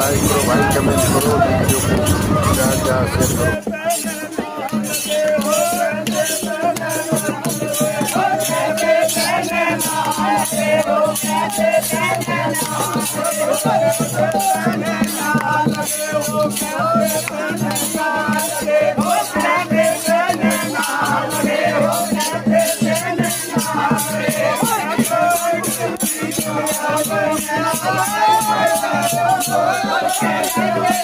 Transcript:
Like करो भाई, comment करो, वीडियो को ज़्यादा शेयर करो। Thank you.